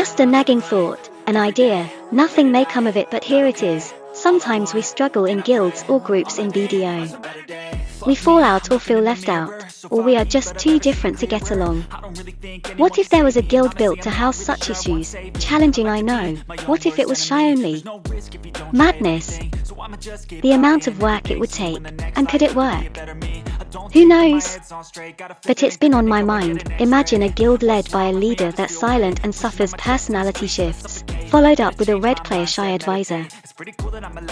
Just a nagging thought, an idea, nothing may come of it, but here it is. Sometimes we struggle in guilds or groups in BDO. We fall out or feel left out, or we are just too different to get along. What if there was a guild built to house such issues? Challenging, I know. What if it was shy only? Madness. The amount of work it would take, and could it work? Who knows? But it's been on my mind. Imagine a guild led by a leader that's silent and suffers personality shifts, followed up with a red player shy advisor.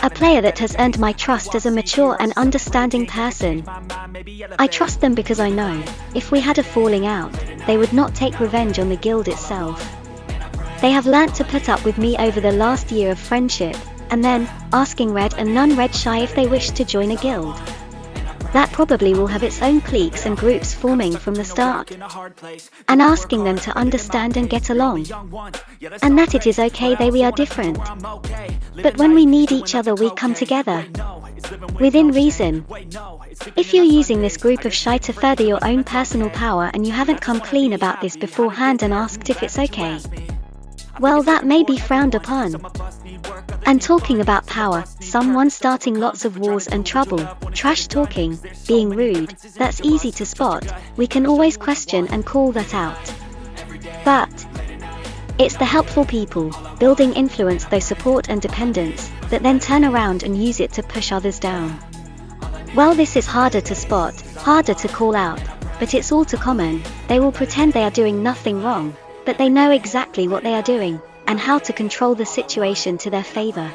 A player that has earned my trust as a mature and understanding person. I trust them because I know, if we had a falling out, they would not take revenge on the guild itself. They have learnt to put up with me over the last year of friendship, and then, asking red and non-red shy if they wish to join a guild. That probably will have its own cliques and groups forming from the start, and asking them to understand and get along, and that it is okay we are different, but when we need each other we come together, within reason. If you're using this group of shy to further your own personal power and you haven't come clean about this beforehand and asked if it's okay, well, that may be frowned upon. And talking about power, someone starting lots of wars and trouble, trash talking, being rude, that's easy to spot. We can always question and call that out. But it's the helpful people, building influence through support and dependence, that then turn around and use it to push others down. Well, this is harder to spot, harder to call out, but it's all too common. They will pretend they are doing nothing wrong, but they know exactly what they are doing, and how to control the situation to their favor.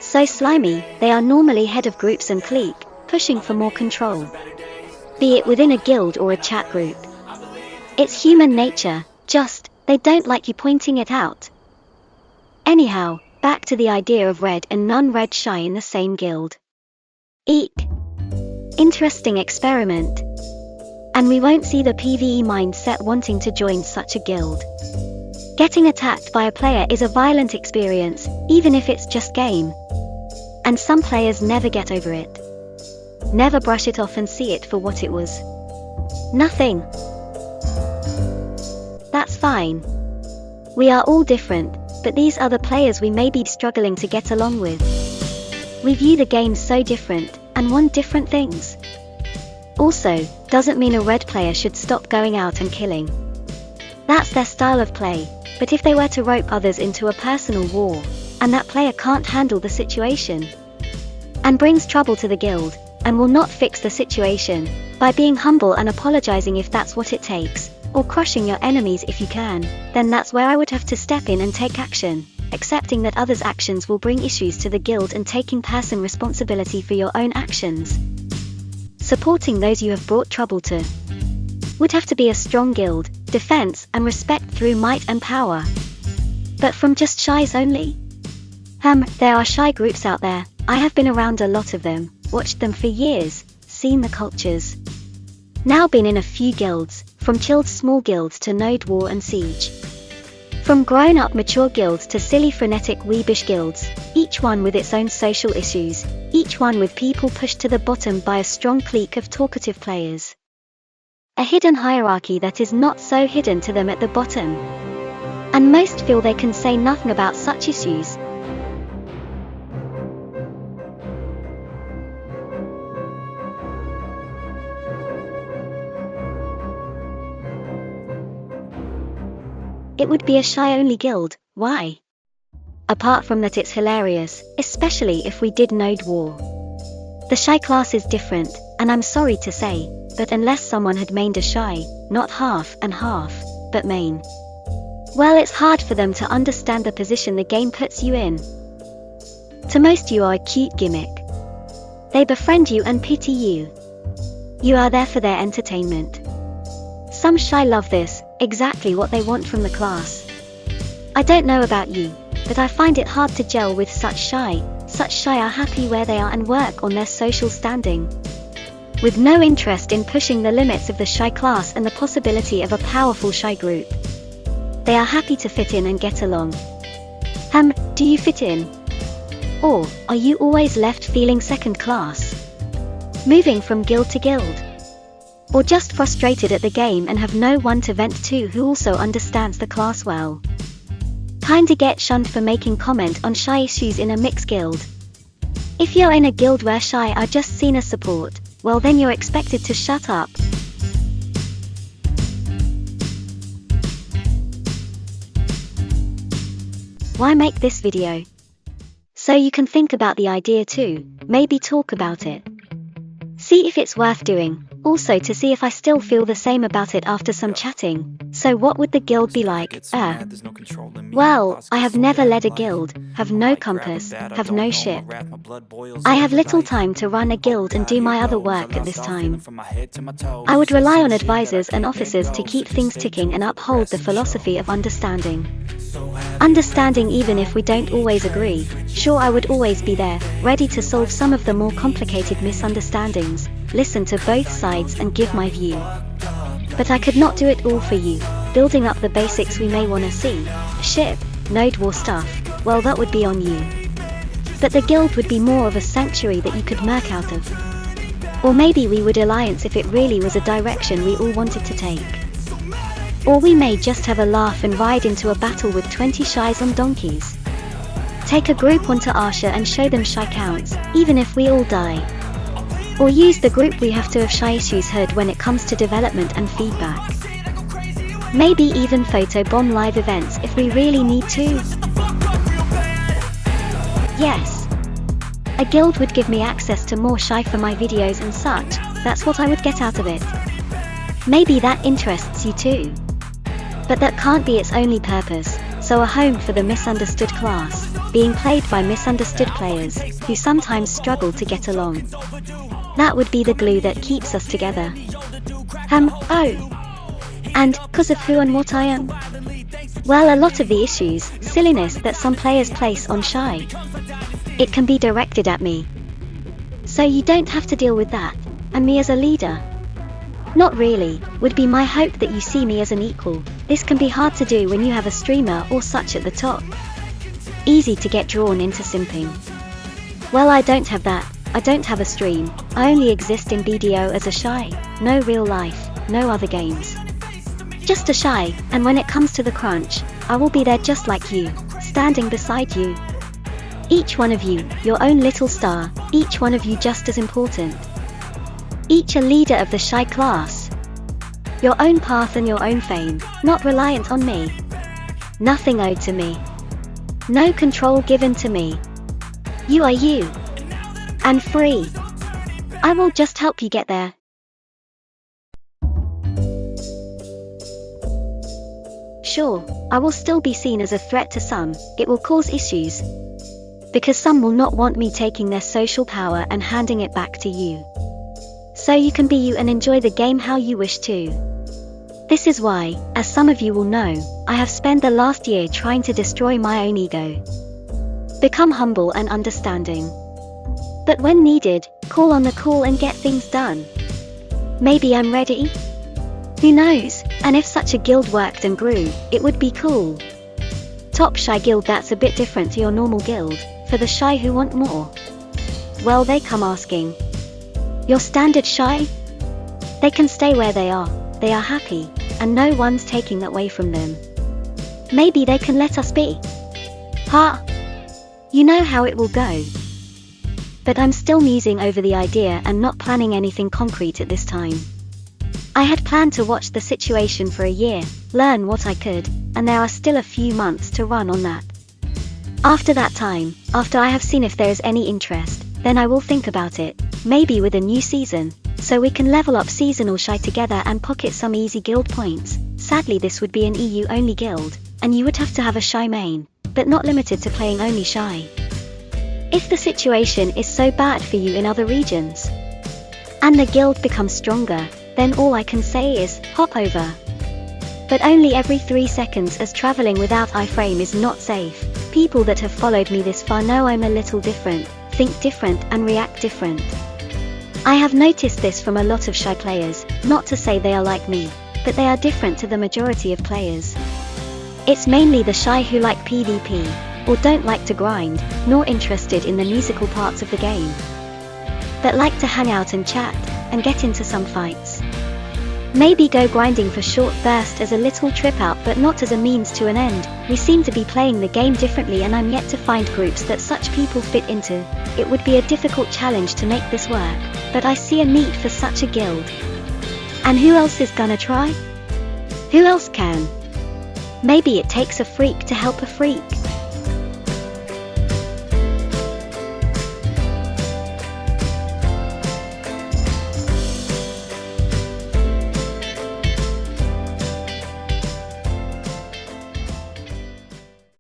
So slimy, they are normally head of groups and clique, pushing for more control. Be it within a guild or a chat group. It's human nature, just, they don't like you pointing it out. Anyhow, back to the idea of red and non-red shy in the same guild. Eek. Interesting experiment. And we won't see the PvE mindset wanting to join such a guild. Getting attacked by a player is a violent experience, even if it's just game. And some players never get over it. Never brush it off and see it for what it was. Nothing. That's fine. We are all different, but these are the players we may be struggling to get along with. We view the game so different, and want different things. Also, doesn't mean a red player should stop going out and killing. That's their style of play. But if they were to rope others into a personal war, and that player can't handle the situation, and brings trouble to the guild, and will not fix the situation, by being humble and apologizing if that's what it takes, or crushing your enemies if you can, then that's where I would have to step in and take action, accepting that others' actions will bring issues to the guild and taking personal responsibility for your own actions. Supporting those you have brought trouble to would have to be a strong guild, defense and respect through might and power. But from just shies only? There are shy groups out there. I have been around a lot of them, watched them for years, seen the cultures. Now been in a few guilds, from chilled small guilds to node war and siege. From grown-up mature guilds to silly frenetic weebish guilds, each one with its own social issues, each one with people pushed to the bottom by a strong clique of talkative players. A hidden hierarchy that is not so hidden to them at the bottom. And most feel they can say nothing about such issues. It would be a shy-only guild. Why? Apart from that, it's hilarious, especially if we did node war. The shy class is different, and I'm sorry to say, but unless someone had mained a shy, not half and half, but main, well, it's hard for them to understand the position the game puts you in. To most, you are a cute gimmick. They befriend you and pity you. You are there for their entertainment. Some shy love this, exactly what they want from the class. I don't know about you, but I find it hard to gel with such shy. Such shy are happy where they are and work on their social standing, with no interest in pushing the limits of the shy class and the possibility of a powerful shy group. They are happy to fit in and get along. Do you fit in? Or are you always left feeling second class? Moving from guild to guild? Or just frustrated at the game and have no one to vent to who also understands the class well? kinda get shunned for making comment on shy issues in a mixed guild. If you're in a guild where shy are just seen as support, well then you're expected to shut up. Why make this video? So you can think about the idea too, maybe talk about it. See if it's worth doing, also to see if I still feel the same about it after some chatting. So what would the guild be like? Well, I have never led a guild, have no compass, have no ship. I have little time to run a guild and do my other work at this time. I would rely on advisors and officers to keep things ticking and uphold the philosophy of understanding. Understanding even if we don't always agree. Sure, I would always be there, ready to solve some of the more complicated misunderstandings, listen to both sides and give my view. But I could not do it all for you. Building up the basics we may want to see, ship, node war stuff, well that would be on you. But the guild would be more of a sanctuary that you could murk out of. Or maybe we would alliance if it really was a direction we all wanted to take. Or we may just have a laugh and ride into a battle with 20 shies on donkeys. Take a group onto Arsha and show them shy counts, even if we all die. Or use the group we have to have shy issues heard when it comes to development and feedback. Maybe even photobomb live events if we really need to. Yes. A guild would give me access to more shy for my videos and such, that's what I would get out of it. Maybe that interests you too. But that can't be its only purpose, so a home for the misunderstood class, being played by misunderstood players, who sometimes struggle to get along. That would be the glue that keeps us together. And, 'cause of who and what I am? Well, a lot of the issues, silliness that some players place on shy. It can be directed at me. So you don't have to deal with that, and me as a leader. Not really, would be my hope that you see me as an equal. This can be hard to do when you have a streamer or such at the top. Easy to get drawn into simping. Well, I don't have that, I don't have a stream, I only exist in BDO as a shy, no real life, no other games. Just a shy, and when it comes to the crunch, I will be there just like you, standing beside you. Each one of you, your own little star, each one of you just as important. Each a leader of the shy class. Your own path and your own fame, not reliant on me. Nothing owed to me. No control given to me. You are you. And free. I will just help you get there. Sure, I will still be seen as a threat to some, it will cause issues. Because some will not want me taking their social power and handing it back to you. So you can be you and enjoy the game how you wish to. This is why, as some of you will know, I have spent the last year trying to destroy my own ego. Become humble and understanding. But when needed, call on the call and get things done. Maybe I'm ready? Who knows, and if such a guild worked and grew, it would be cool. Top Shy Guild, that's a bit different to your normal guild, for the shy who want more. Well, they come asking. Your standard shy? They can stay where they are happy, and no one's taking that away from them. Maybe they can let us be. You know how it will go. But I'm still musing over the idea and not planning anything concrete at this time. I had planned to watch the situation for a year, learn what I could, and there are still a few months to run on that. After that time, after I have seen if there is any interest, then I will think about it, maybe with a new season, so we can level up seasonal shy together and pocket some easy guild points. Sadly, this would be an EU only guild, and you would have to have a shy main, but not limited to playing only shy. If the situation is so bad for you in other regions, and the guild becomes stronger, then all I can say is, hop over. But only every 3 seconds, as traveling without iframe is not safe. People that have followed me this far know I'm a little different, think different and react different. I have noticed this from a lot of shy players, not to say they are like me, but they are different to the majority of players. It's mainly the shy who like PvP, or don't like to grind, nor interested in the musical parts of the game, but like to hang out and chat, and get into some fights. Maybe go grinding for short burst as a little trip out but not as a means to an end. We seem to be playing the game differently and I'm yet to find groups that such people fit into. It would be a difficult challenge to make this work, but I see a need for such a guild. And who else is gonna try? Who else can? Maybe it takes a freak to help a freak.